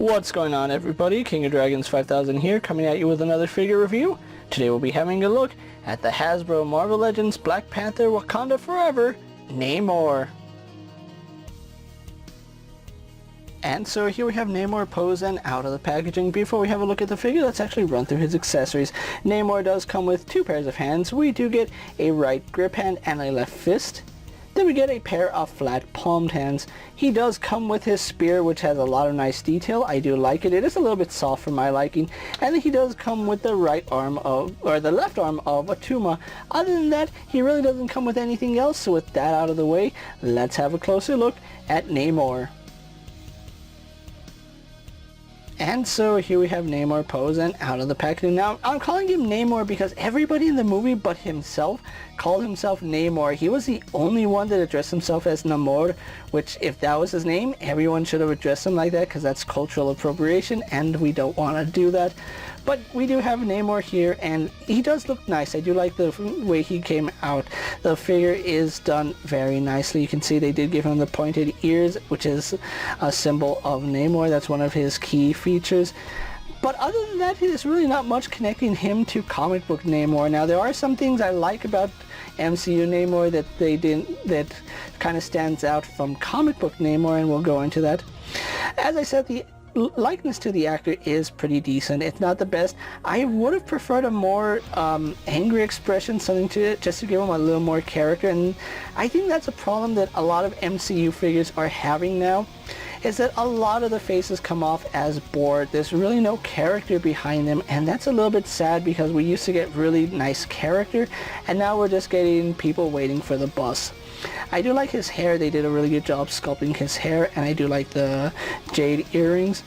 What's going on, everybody? King of Dragons 5000 here, coming at you with another figure review. Today we'll be having a look at the Hasbro Marvel Legends Black Panther Wakanda Forever Namor. And so here we have Namor posed and out of the packaging. Before we have a look at the figure, let's actually run through his accessories. Namor does come with two pairs of hands. We do get a right grip hand and a left fist. Then we get a pair of flat palmed hands. He does come with his spear, which has a lot of nice detail. I do like it. It is a little bit soft for my liking. And then he does come with the left arm of Attuma. Other than that, he really doesn't come with anything else. So with that out of the way, let's have a closer look at Namor. And so here we have Namor posed and out of the packaging. Now, I'm calling him Namor because everybody in the movie but himself called himself Namor. He was the only one that addressed himself as Namor, which if that was his name, everyone should have addressed him like that because that's cultural appropriation and we don't want to do that. But we do have Namor here and he does look nice. I do like the way he came out. The figure is done very nicely. You can see they did give him the pointed ears, which is a symbol of Namor. That's one of his key features. But other than that, there's really not much connecting him to comic book Namor. Now, there are some things I like about MCU Namor that kind of stands out from comic book Namor, and we'll go into that. As I said, the likeness to the actor is pretty decent. It's not the best. I would have preferred a more angry expression, something to it, just to give him a little more character. And I think that's a problem that a lot of MCU figures are having now, is that a lot of the faces come off as bored. There's really no character behind them, and that's a little bit sad because we used to get really nice character, and now we're just getting people waiting for the bus. I do like his hair. They did a really good job sculpting his hair, and I do like the jade earrings.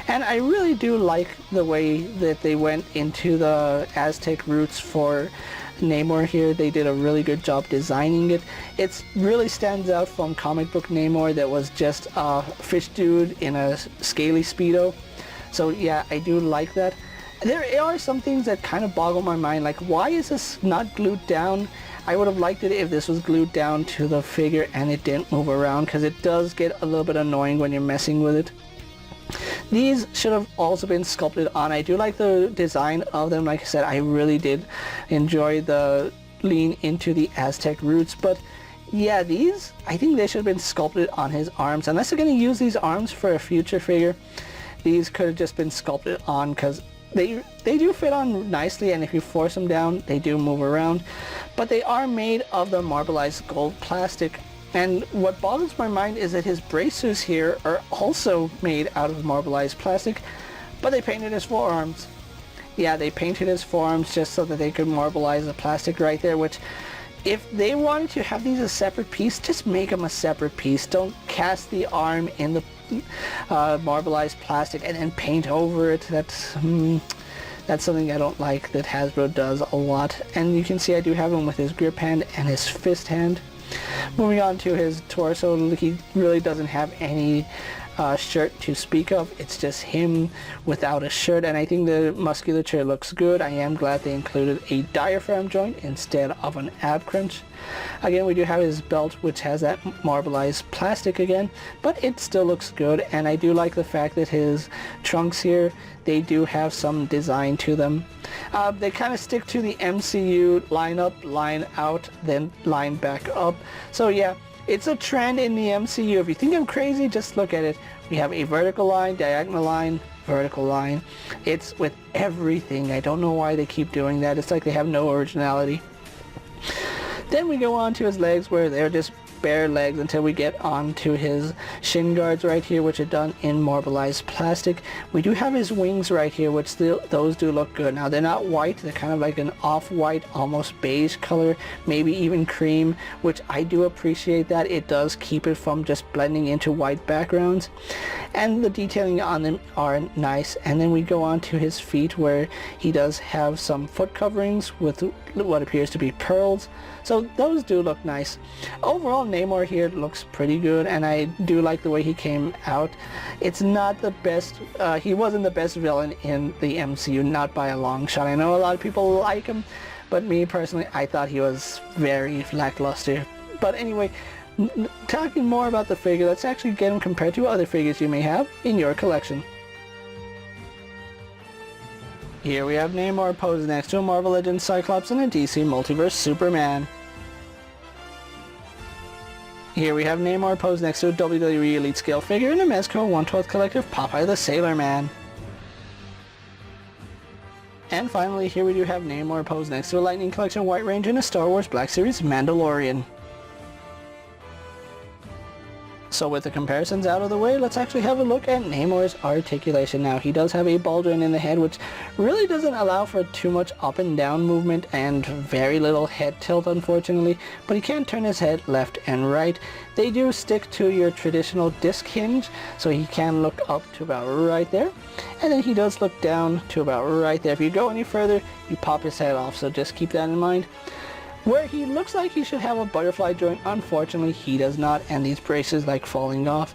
And I really do like the way that they went into the Aztec roots for Namor here. They did a really good job designing it. It really stands out from comic book Namor that was just a fish dude in a scaly Speedo. So yeah, I do like that. There are some things that kind of boggle my mind, like why is this not glued down? I would have liked it if this was glued down to the figure and it didn't move around, because it does get a little bit annoying when you're messing with it. These should have also been sculpted on. I do like the design of them. Like I said, I really did enjoy the lean into the Aztec roots, but yeah, these, I think they should have been sculpted on his arms. Unless they're going to use these arms for a future figure, these could have just been sculpted on, because they do fit on nicely, and if you force them down, they do move around. But they are made of the marbleized gold plastic. And what boggles my mind is that his bracers here are also made out of marbleized plastic, but they painted his forearms. Yeah, they painted his forearms just so that they could marbleize the plastic right there, which if they wanted to have these a separate piece, just make them a separate piece. Don't cast the arm in the marbleized plastic and then paint over it. That's something I don't like that Hasbro does a lot. And you can see I do have him with his grip hand and his fist hand. Moving on to his torso, he really doesn't have any shirt to speak of. It's just him without a shirt, and I think the musculature looks good. I am glad they included a diaphragm joint instead of an ab crunch. Again, we do have his belt, which has that marbleized plastic again, but it still looks good. And I do like the fact that his trunks here, they do have some design to them. They kind of stick to the MCU line up, line out, then line back up. So yeah, it's a trend in the MCU. If you think I'm crazy, just look at it. We have a vertical line, diagonal line, vertical line. It's with everything. I don't know why they keep doing that. It's like they have no originality. Then we go on to his legs, where they're just bare legs until we get on to his shin guards right here, which are done in marbleized plastic. We do have his wings right here, which those do look good. Now, they're not white. They're kind of like an off-white, almost beige color, maybe even cream, which I do appreciate that. It does keep it from just blending into white backgrounds. And the detailing on them are nice. And then we go on to his feet, where he does have some foot coverings with what appears to be pearls. So those do look nice. Overall, Namor here looks pretty good, and I do like the way he came out. It's not the best, he wasn't the best villain in the MCU, not by a long shot. I know a lot of people like him, but me personally, I thought he was very lackluster. But anyway, talking more about the figure, let's actually get him compared to other figures you may have in your collection. Here we have Namor posed next to a Marvel Legends Cyclops and a DC Multiverse Superman. Here we have Namor posed next to a WWE Elite Scale figure and a Mezco 1/12 Collective Popeye the Sailor Man. And finally, here we do have Namor posed next to a Lightning Collection White Range and a Star Wars Black Series Mandalorian. So with the comparisons out of the way, let's actually have a look at Namor's articulation. Now, he does have a ball joint in the head, which really doesn't allow for too much up and down movement and very little head tilt, unfortunately, but he can turn his head left and right. They do stick to your traditional disc hinge, so he can look up to about right there, and then he does look down to about right there. If you go any further, you pop his head off, so just keep that in mind. Where he looks like he should have a butterfly joint, unfortunately he does not, and these braces like falling off.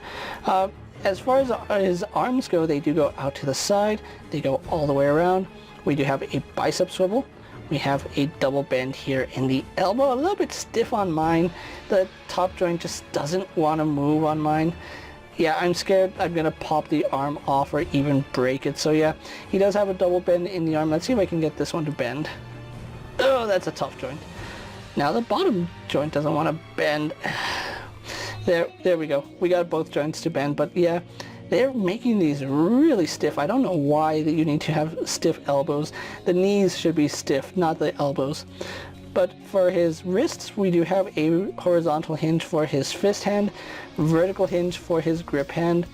As far as his arms go, they do go out to the side, they go all the way around. We do have a bicep swivel, we have a double bend here in the elbow, a little bit stiff on mine. The top joint just doesn't want to move on mine. Yeah, I'm scared I'm going to pop the arm off or even break it. So yeah, he does have a double bend in the arm. Let's see if I can get this one to bend. Oh, that's a tough joint. Now the bottom joint doesn't want to bend. There we go. We got both joints to bend, but yeah, they're making these really stiff. I don't know why that you need to have stiff elbows. The knees should be stiff, not the elbows. But for his wrists, we do have a horizontal hinge for his fist hand, vertical hinge for his grip hand.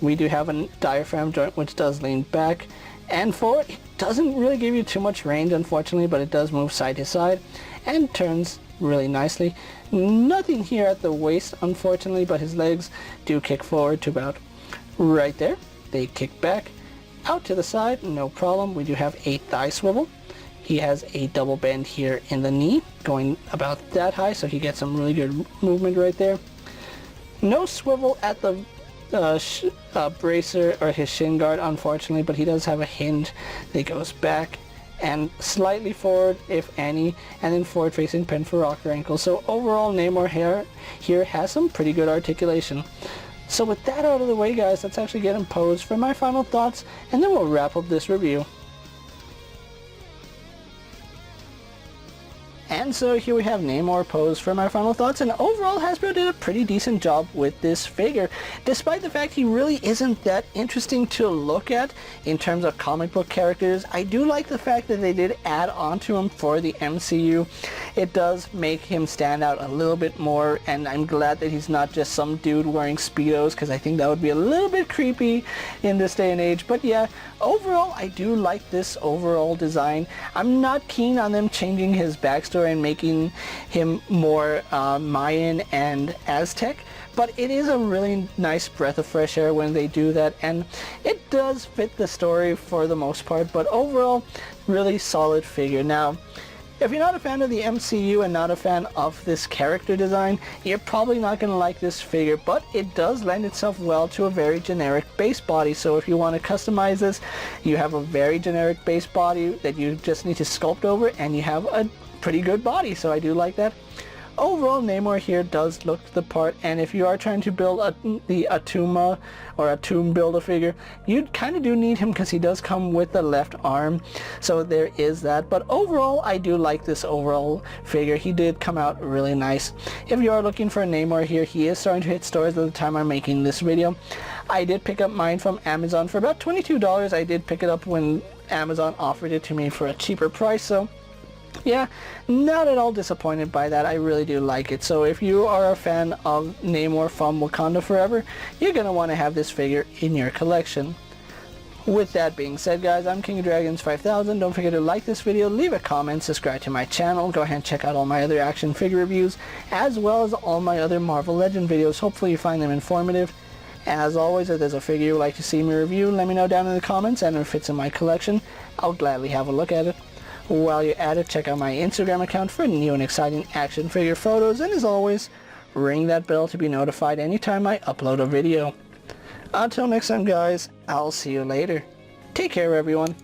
We do have a diaphragm joint which does lean back and forward. It doesn't really give you too much range, unfortunately, but it does move side to side and turns really nicely. Nothing here at the waist, unfortunately, but his legs do kick forward to about right there. They kick back out to the side, no problem. We do have a thigh swivel. He has a double bend here in the knee, going about that high, so he gets some really good movement right there. No swivel at the bracer or his shin guard, unfortunately, but he does have a hinge that goes back and slightly forward, if any, and then forward facing pen for rocker ankle. So overall, Namor here has some pretty good articulation. So with that out of the way, guys, let's actually get him posed for my final thoughts, and then we'll wrap up this review. And so here we have Namor posed for my final thoughts, and overall Hasbro did a pretty decent job with this figure, despite the fact he really isn't that interesting to look at in terms of comic book characters. I do like the fact that they did add on to him for the MCU. It does make him stand out a little bit more, and I'm glad that he's not just some dude wearing Speedos, because I think that would be a little bit creepy in this day and age. But yeah, overall I do like this overall design. I'm not keen on them changing his backstory and making him more Mayan and Aztec, but it is a really nice breath of fresh air when they do that, and it does fit the story for the most part. But overall, really solid figure. Now, if you're not a fan of the MCU and not a fan of this character design, you're probably not going to like this figure, but it does lend itself well to a very generic base body. So if you want to customize this, you have a very generic base body that you just need to sculpt over, and you have a pretty good body, so I do like that. Overall, Namor here does look the part, and if you are trying to build the Attuma or Attuma Build-A-Figure, you kind of do need him because he does come with the left arm, so there is that. But overall, I do like this overall figure. He did come out really nice. If you are looking for a Namor here, he is starting to hit stores at the time I'm making this video. I did pick up mine from Amazon for about $22. I did pick it up when Amazon offered it to me for a cheaper price, so yeah, not at all disappointed by that. I really do like it. So if you are a fan of Namor from Wakanda Forever, you're going to want to have this figure in your collection. With that being said, guys, I'm KingofDragons 5000. Don't forget to like this video, leave a comment, subscribe to my channel. Go ahead and check out all my other action figure reviews, as well as all my other Marvel Legend videos. Hopefully you find them informative. As always, if there's a figure you'd like to see me review, let me know down in the comments, and if it fits in my collection, I'll gladly have a look at it. While you're at it, check out my Instagram account for new and exciting action figure photos, and as always, ring that bell to be notified anytime I upload a video. Until next time, guys, I'll see you later. Take care, everyone.